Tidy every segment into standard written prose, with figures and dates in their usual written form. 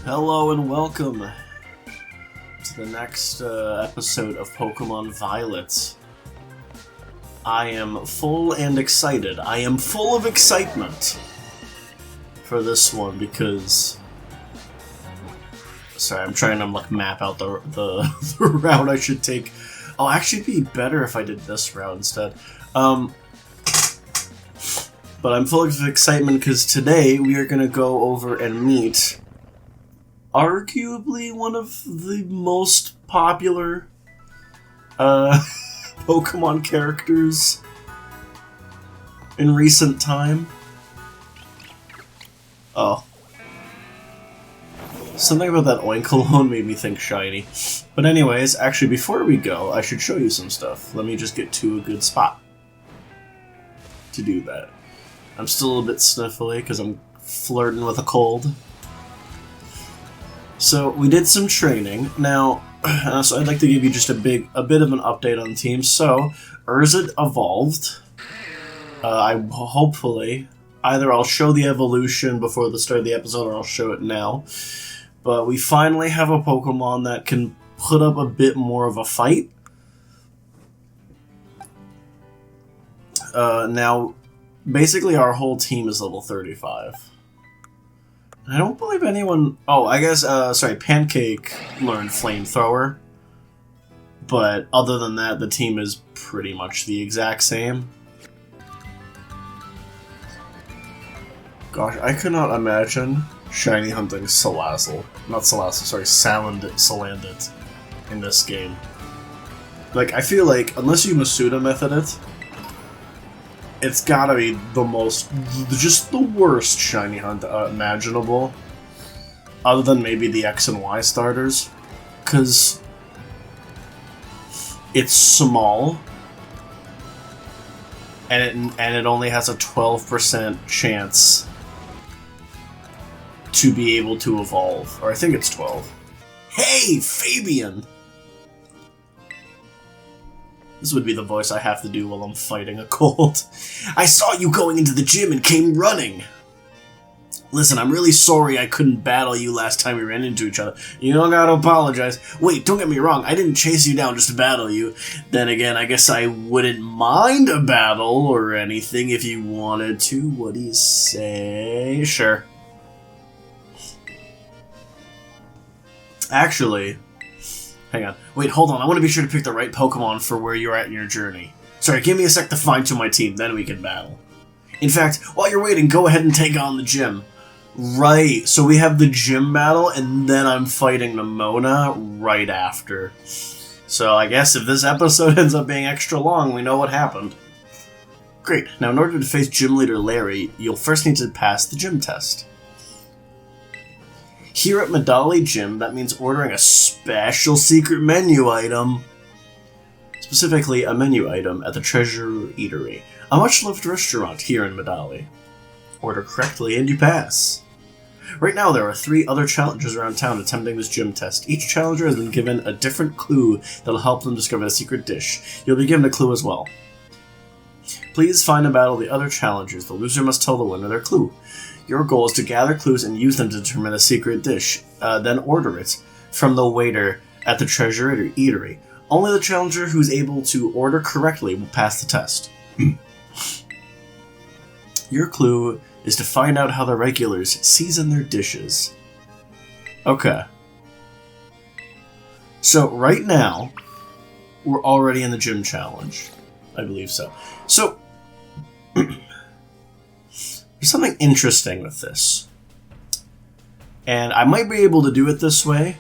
Hello and welcome to the next episode of Pokemon Violet. I am full and excited. I am full of excitement for this one because... Sorry, I'm trying to map out the the route I should take. Oh, actually it'd be better if I did this route instead. But I'm full of excitement because today we are going to go over and meet arguably one of the most popular Pokemon characters in recent time. Oh. Something about that Oinkologne made me think shiny. But anyways, actually before we go, I should show you some stuff. Let me just get to a good spot to do that. I'm still a little bit sniffly because I'm flirting with a cold. So we did some training. Now, so I'd like to give you just a bit of an update on the team. So, Urza evolved. Hopefully, either I'll show the evolution before the start of the episode or I'll show it now. But we finally have a Pokemon that can put up a bit more of a fight. Now, basically our whole team is level 35. I don't believe anyone... Oh, I guess, sorry, Pancake learned Flamethrower. But other than that, the team is pretty much the exact same. Gosh, I could not imagine shiny hunting Salazzle. Not Salazzle, sorry, Salandit in this game. Like, I feel like, unless you Masuda method it, it's gotta be the most, just the worst shiny hunt imaginable, other than maybe the X and Y starters, because it's small, and it only has a 12% chance to be able to evolve, or I think it's 12. Hey, Fabian! This would be the voice I have to do while I'm fighting a cold. I saw you going into the gym and came running. Listen, I'm really sorry I couldn't battle you last time we ran into each other. You don't gotta apologize. Wait, don't get me wrong, I didn't chase you down just to battle you. Then again, I guess I wouldn't mind a battle or anything if you wanted to. What do you say? Sure. Actually... Hang on. Wait, hold on. I want to be sure to pick the right Pokemon for where you're at in your journey. Sorry, give me a sec to fine-tune my team, then we can battle. In fact, while you're waiting, go ahead and take on the gym. Right, so we have the gym battle, and then I'm fighting Nimona right after. So I guess if this episode ends up being extra long, we know what happened. Great. Now, in order to face Gym Leader Larry, you'll first need to pass the gym test. Here at Medali Gym, that means ordering a special secret menu item. Specifically, a menu item at the Treasure Eatery, a much-loved restaurant here in Medali. Order correctly and you pass. Right now, there are 3 other challengers around town attempting this gym test. Each challenger has been given a different clue that'll help them discover the secret dish. You'll be given a clue as well. Please find and battle the other challengers. The loser must tell the winner their clue. Your goal is to gather clues and use them to determine a secret dish, then order it from the waiter at the Treasure Eatery. Only the challenger who's able to order correctly will pass the test. Your clue is to find out how the regulars season their dishes. Okay. So, right now, we're already in the gym challenge. I believe so. So... There's something interesting with this. And I might be able to do it this way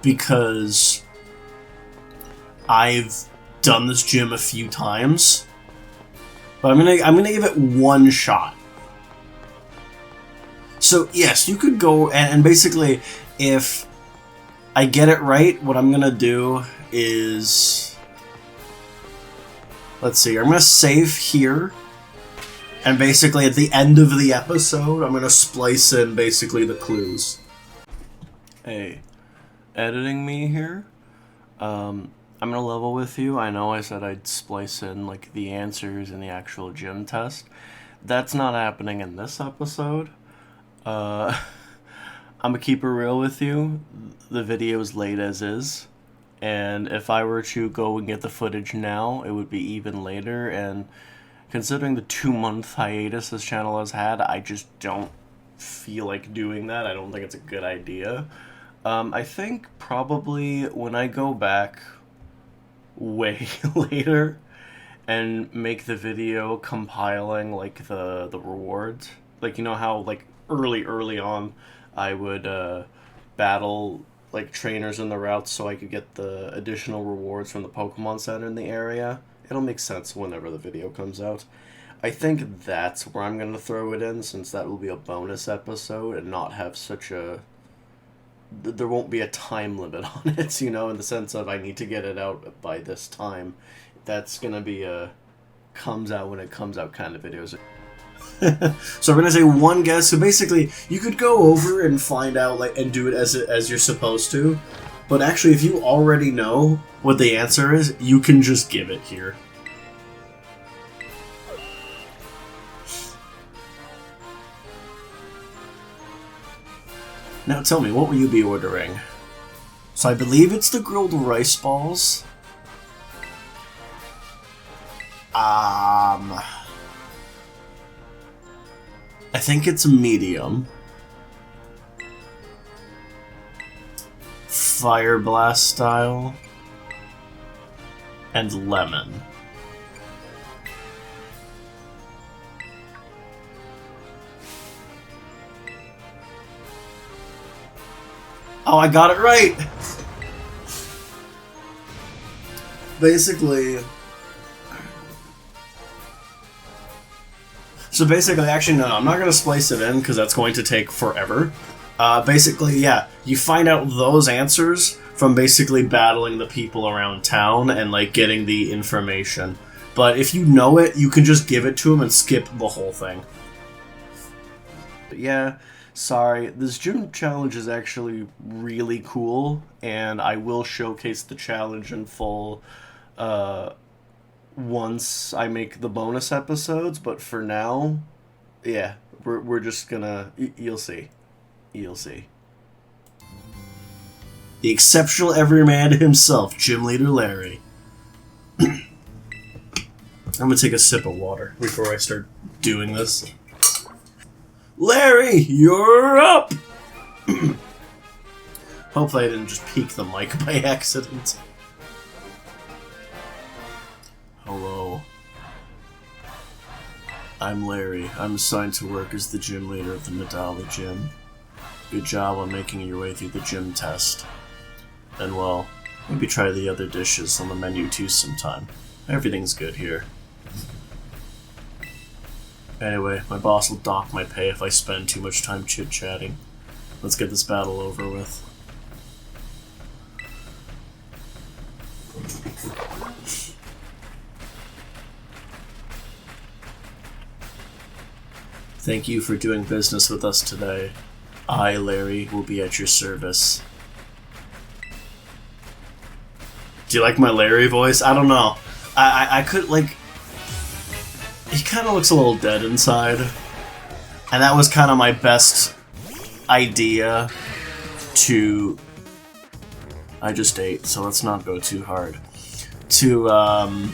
because I've done this gym a few times. But I'm gonna give it one shot. So yes, you could go and basically if I get it right, what I'm gonna do is, let's see, I'm gonna save here. And basically, at the end of the episode, I'm going to splice in basically the clues. Hey, editing me here. I'm going to level with you. I know I said I'd splice in like the answers in the actual gym test. That's not happening in this episode. I'm gonna keep it real with you. The video is late as is. And if I were to go and get the footage now, it would be even later. And considering the 2-month hiatus this channel has had, I just don't feel like doing that. I don't think it's a good idea. I think probably when I go back way later and make the video compiling like the rewards, like you know how like early on I would battle like trainers in the routes so I could get the additional rewards from the Pokemon Center in the area. It'll make sense whenever the video comes out. I think that's where I'm going to throw it in, since that will be a bonus episode and not have such a... There won't be a time limit on it, you know, in the sense of I need to get it out by this time. That's going to be a comes out when it comes out kind of videos. So we're gonna say one guess. So basically, you could go over and find out, like, and do it as you're supposed to. But actually, if you already know what the answer is, you can just give it here. Now tell me, what will you be ordering? So I believe it's the grilled rice balls. I think it's medium. Fire Blast style. And lemon. Oh, I got it right! Basically... So basically, actually, no, I'm not going to splice it in because that's going to take forever. Basically, yeah, you find out those answers from basically battling the people around town and, like, getting the information. But if you know it, you can just give it to them and skip the whole thing. But yeah, sorry, this gym challenge is actually really cool, and I will showcase the challenge in full, once I make the bonus episodes, but for now, yeah, we're just gonna... You'll see. You'll see. The exceptional everyman himself, Gym Leader Larry. I'm gonna take a sip of water before I start doing this. Larry, you're up! Hopefully I didn't just peek the mic by accident. Hello. I'm Larry. I'm assigned to work as the gym leader of the Medali Gym. Good job on making your way through the gym test. And well, maybe try the other dishes on the menu too sometime. Everything's good here. Anyway, my boss will dock my pay if I spend too much time chit-chatting. Let's get this battle over with. Thank you for doing business with us today. I, Larry, will be at your service. Do you like my Larry voice? I don't know. I could, like... He kind of looks a little dead inside. And that was kind of my best idea to... I just ate, so let's not go too hard. To, and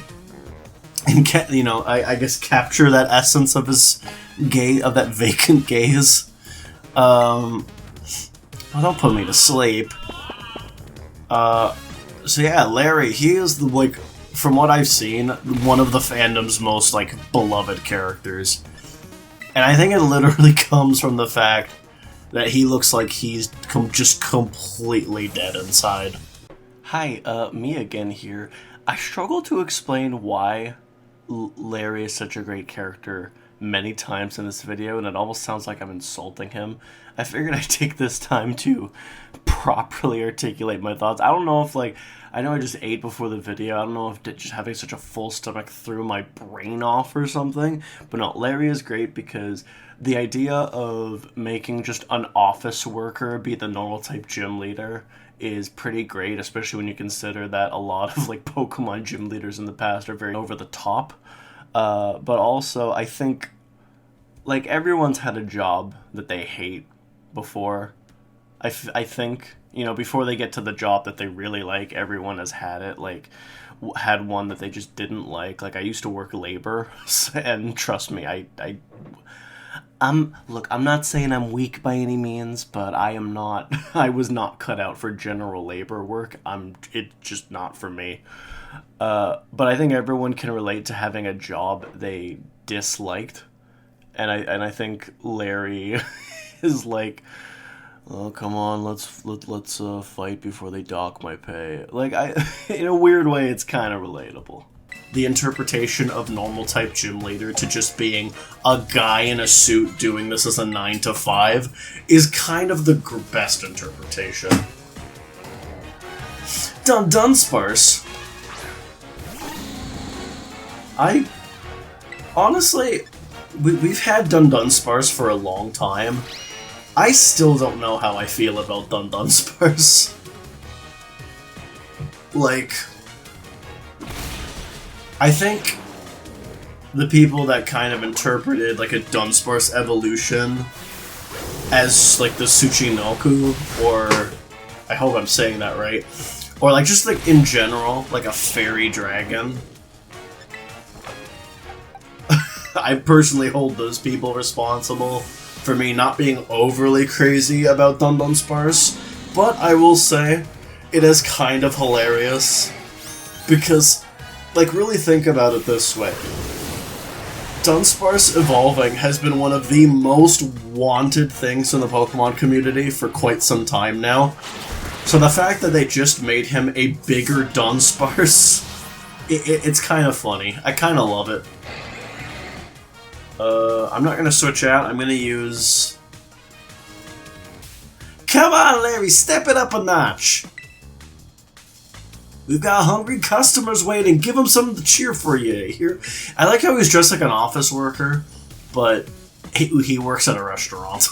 you know, I guess capture that essence of his of that vacant gaze. Well, don't put me to sleep. So yeah, Larry, he is the, like, from what I've seen, one of the fandom's most, like, beloved characters. And I think it literally comes from the fact that he looks like he's just completely dead inside. Hi, me again here. I struggle to explain why Larry is such a great character many times in this video, and it almost sounds like I'm insulting him. I figured I'd take this time to properly articulate my thoughts. I don't know if, like, I know I just ate before the video. I don't know if just having such a full stomach threw my brain off or something. But no, Larry is great because the idea of making just an office worker be the normal type gym leader is pretty great, especially when you consider that a lot of, like, Pokemon gym leaders in the past are very over the top. But also, I think, like, everyone's had a job that they hate before. I think, you know, before they get to the job that they really like, everyone has had it, like, had one that they just didn't like. Like, I used to work labor, and trust me, look, I'm not saying I'm weak by any means, but I am not, I was not cut out for general labor work. It's just not for me. But I think everyone can relate to having a job they disliked. And I think Larry is like, oh, come on, let's fight before they dock my pay. Like, in a weird way, it's kind of relatable. The interpretation of normal type gym leader to just being a guy in a suit doing this as a 9 to 5 is kind of the best interpretation. Dunsparce. Honestly, we've had Dunsparce for a long time. I still don't know how I feel about Dunsparce. Like, I think the people that kind of interpreted, like, a Dunsparce evolution as, like, the Tsuchinoku, or, I hope I'm saying that right, or, like, just, like, in general, like a fairy dragon. I personally hold those people responsible for me not being overly crazy about Dunsparce, but I will say it is kind of hilarious because, like, really think about it this way. Dunsparce evolving has been one of the most wanted things in the Pokemon community for quite some time now. So the fact that they just made him a bigger Dunsparce, it's kind of funny. I kind of love it. I'm not gonna switch out. I'm gonna use... Come on, Larry, step it up a notch! We've got hungry customers waiting. Give them something to cheer for you. Here, I like how he's dressed like an office worker, but he works at a restaurant.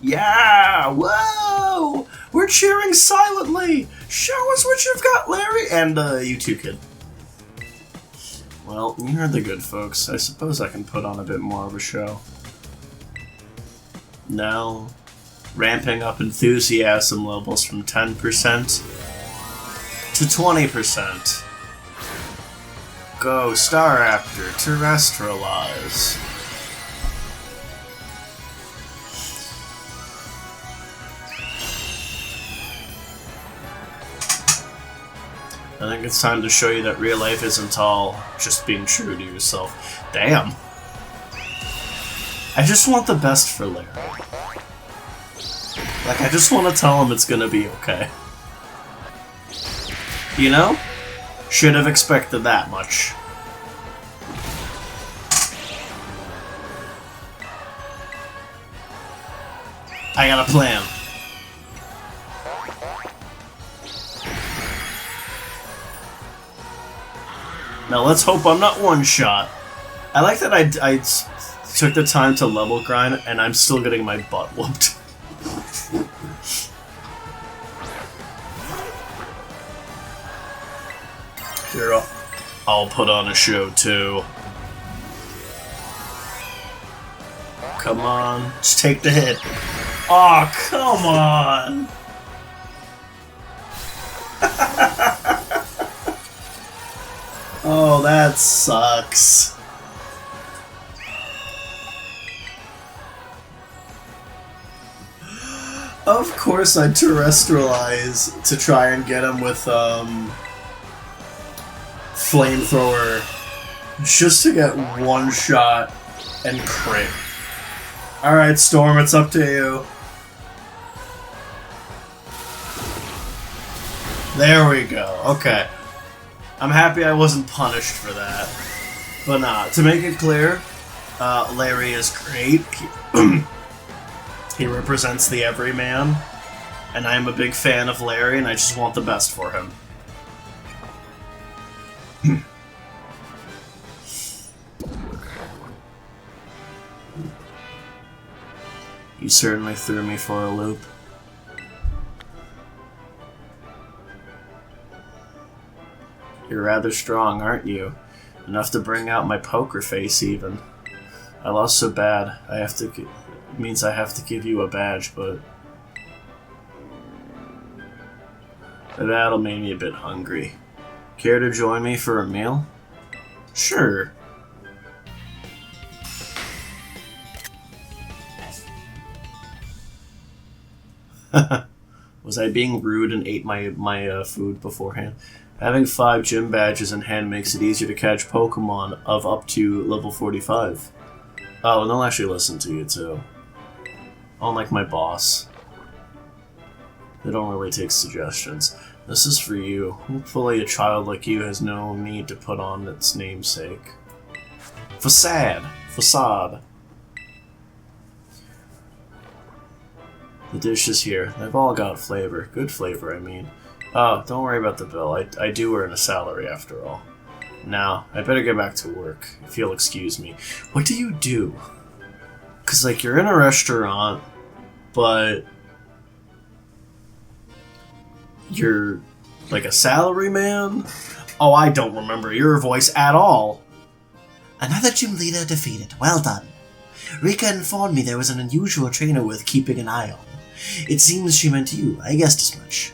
Yeah! Whoa! We're cheering silently! Show us what you've got, Larry! And, you too, kid. Well, you're the good folks. I suppose I can put on a bit more of a show. Now, ramping up enthusiasm levels from 10% to 20%. Go, Staraptor, terrestrialize. I think it's time to show you that real life isn't all just being true to yourself. Damn. I just want the best for Larry. Like, I just want to tell him it's gonna be okay. You know? Should have expected that much. I got a plan. Now let's hope I'm not one-shot. I like that I took the time to level grind, and I'm still getting my butt whooped. Here, I'll put on a show, too. Come on, just take the hit. Aw, oh, come on! Oh, that sucks. Of course I terrestrialize to try and get him with, flamethrower, just to get one shot and crit. Alright, Storm, it's up to you. There we go, okay. I'm happy I wasn't punished for that. But nah, to make it clear, Larry is great. He represents the Everyman, and I am a big fan of Larry, and I just want the best for him. You certainly threw me for a loop. You're rather strong, aren't you? Enough to bring out my poker face, even. I lost so bad, it means I have to give you a badge, but The battle made me a bit hungry. Care to join me for a meal? Sure. Was I being rude and ate my food beforehand? Having 5 gym badges in hand makes it easier to catch Pokemon of up to level 45. Oh, and they'll actually listen to you too. Unlike my boss. They don't really take suggestions. This is for you. Hopefully a child like you has no need to put on its namesake. Facade. The dish is here. They've all got flavor. Good flavor, I mean. Oh, don't worry about the bill. I do earn a salary after all. Now, I better get back to work, if you'll excuse me. What do you do? Because, like, you're in a restaurant, but you're, like, a salary man? Oh, I don't remember your voice at all. Another gym leader defeated. Well done. Rika informed me there was an unusual trainer worth keeping an eye on. It seems she meant you. I guessed as much.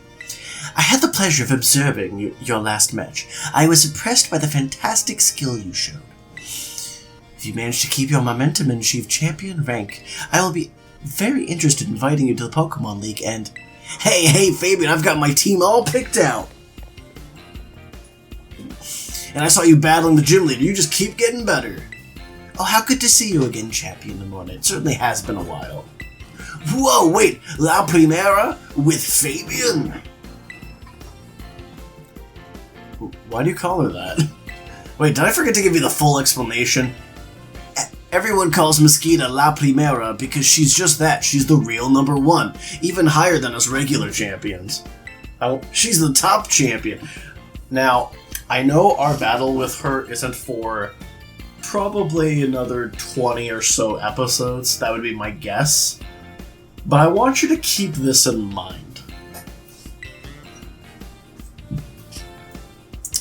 I had the pleasure of observing your last match. I was impressed by the fantastic skill you showed. If you manage to keep your momentum and achieve champion rank, I will be very interested in inviting you to the Pokemon League and... Hey, Fabian, I've got my team all picked out! And I saw you battling the gym leader. You just keep getting better. Oh, how good to see you again, Champion Limon. It certainly has been a while. Whoa, wait! La Primera with Fabian? Why do you call her that? Wait, did I forget to give you the full explanation? Everyone calls Mosquita La Primera because she's just that. She's the real #1, even higher than us regular champions. She's the top champion. Now, I know our battle with her isn't for probably another 20 or so episodes. That would be my guess. But I want you to keep this in mind.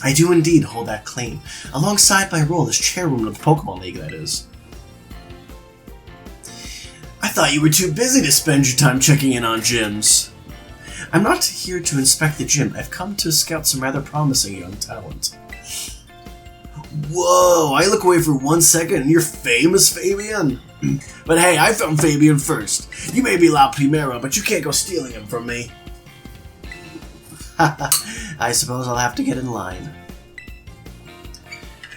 I do indeed hold that claim, alongside my role as chairwoman of the Pokemon League, that is. I thought you were too busy to spend your time checking in on gyms. I'm not here to inspect the gym. I've come to scout some rather promising young talent. Whoa, I look away for 1 second and you're famous, Fabian? But hey, I found Fabian first. You may be La Primera, but you can't go stealing him from me. I suppose I'll have to get in line.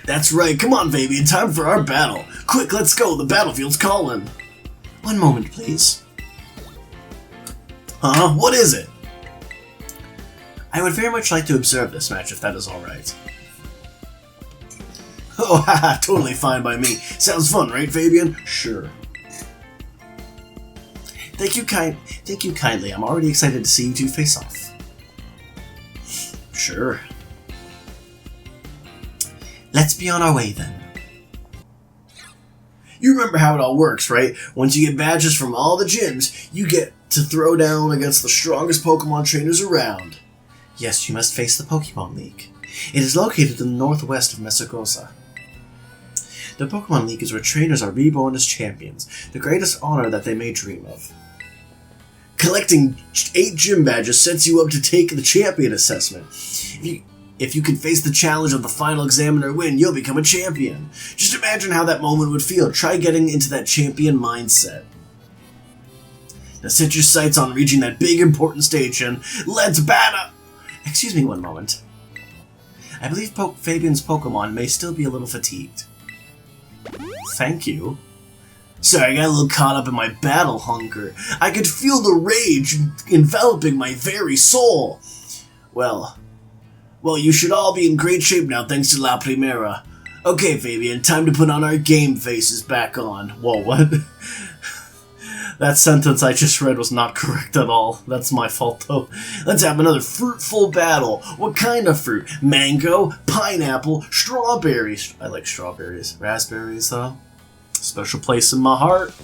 That's right, come on, Fabian, time for our battle. Quick, let's go, the battlefield's calling. One moment, please. Huh? What is it? I would very much like to observe this match, if that is alright. Oh, haha, totally fine by me. Sounds fun, right, Fabian? Sure. Thank you kindly. I'm already excited to see you two face off. Sure. Let's be on our way, then. You remember how it all works, right? Once you get badges from all the gyms, you get to throw down against the strongest Pokemon trainers around. Yes, you must face the Pokemon League. It is located in the northwest of Mesagosa. The Pokemon League is where trainers are reborn as champions, the greatest honor that they may dream of. Collecting 8 gym badges sets you up to take the champion assessment. If you can face the challenge of the final examiner win, you'll become a champion. Just imagine how that moment would feel. Try getting into that champion mindset. Now set your sights on reaching that big important stage and let's battle! Excuse me one moment. I believe Fabian's Pokemon may still be a little fatigued. Thank you. Sorry, I got a little caught up in my battle hunger. I could feel the rage enveloping my very soul. Well, you should all be in great shape now thanks to La Primera. Okay, Fabian, time to put on our game faces back on. Whoa, what? That sentence I just read was not correct at all. That's my fault, though. Let's have another fruitful battle. What kind of fruit? Mango, pineapple, strawberries. I like strawberries. Raspberries, though. Special place in my heart.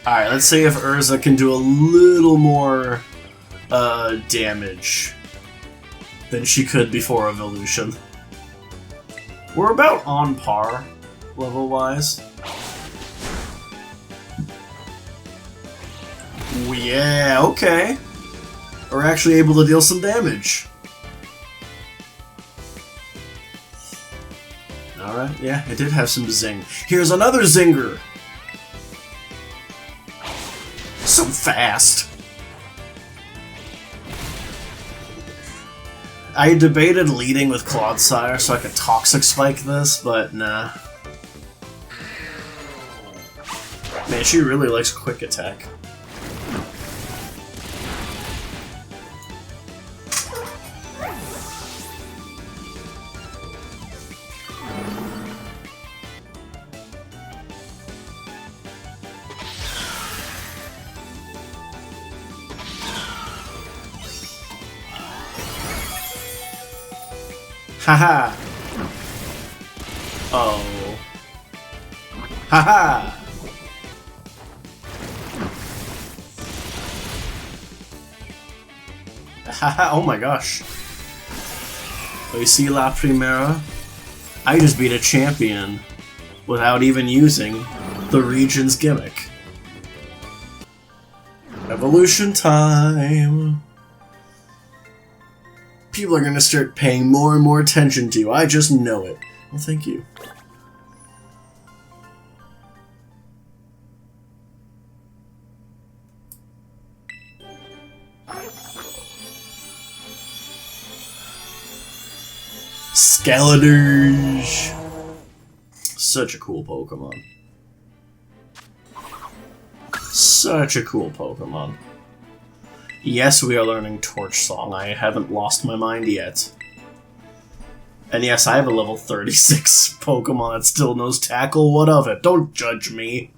Alright, let's see if Urza can do a little more damage than she could before Evolution. We're about on par, level-wise. Yeah, okay. are actually able to deal some damage. Alright, yeah, it did have some zing. Here's another zinger! So fast! I debated leading with Clodsire so I could Toxic Spike this, but nah. Man, she really likes Quick Attack. Haha! Oh. Haha! Haha, oh my gosh. Oh, you see La Primera? I just beat a champion without even using the region's gimmick. Evolution time! People are gonna start paying more and more attention to you. I just know it. Well, thank you. Skeletors! Such a cool Pokemon. Such a cool Pokemon. Yes, we are learning Torch Song. I haven't lost my mind yet. And yes, I have a level 36 Pokemon that still knows Tackle. What of it? Don't judge me.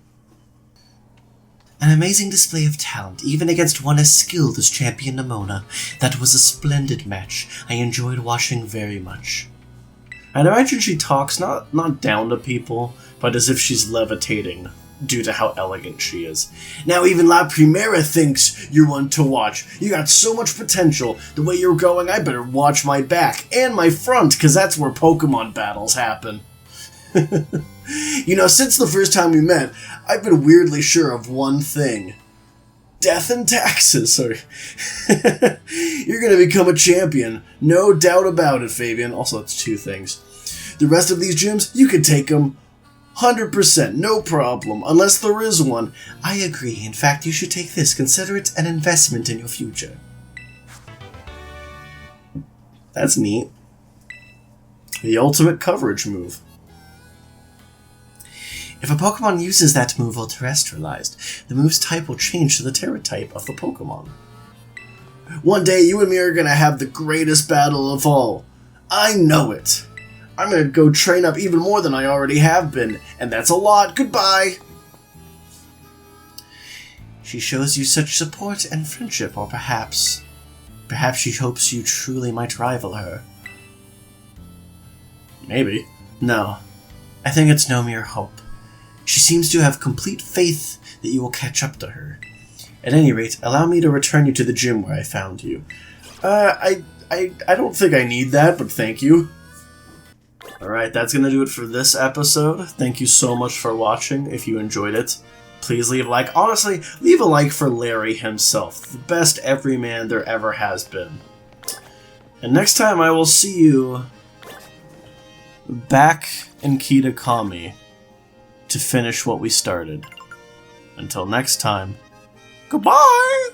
An amazing display of talent, even against one as skilled as Champion Nimona. That was a splendid match. I enjoyed watching very much. I'd imagine she talks not down to people, but as if she's levitating, due to how elegant she is. Now even La Primera thinks you're one to watch. You got so much potential. The way you're going, I better watch my back and my front, because that's where Pokemon battles happen. You know, since the first time we met, I've been weirdly sure of one thing. Death and taxes. Sorry. You're gonna become a champion. No doubt about it, Fabian. Also, that's two things. The rest of these gyms, you can take them 100%, no problem, unless there is one. I agree. In fact, you should take this. Consider it an investment in your future. That's neat. The ultimate coverage move. If a Pokemon uses that move while terrestrialized, the move's type will change to the Terra type of the Pokemon. One day, you and me are gonna have the greatest battle of all. I know it. I'm gonna go train up even more than I already have been, and that's a lot. Goodbye! She shows you such support and friendship, or perhaps she hopes you truly might rival her. Maybe. No, I think it's no mere hope. She seems to have complete faith that you will catch up to her. At any rate, allow me to return you to the gym where I found you. I don't think I need that, but thank you. Alright, that's gonna do it for this episode. Thank you so much for watching. If you enjoyed it, please leave a like. Honestly, leave a like for Larry himself. The best everyman there ever has been. And next time I will see you back in Kitakami to finish what we started. Until next time, goodbye!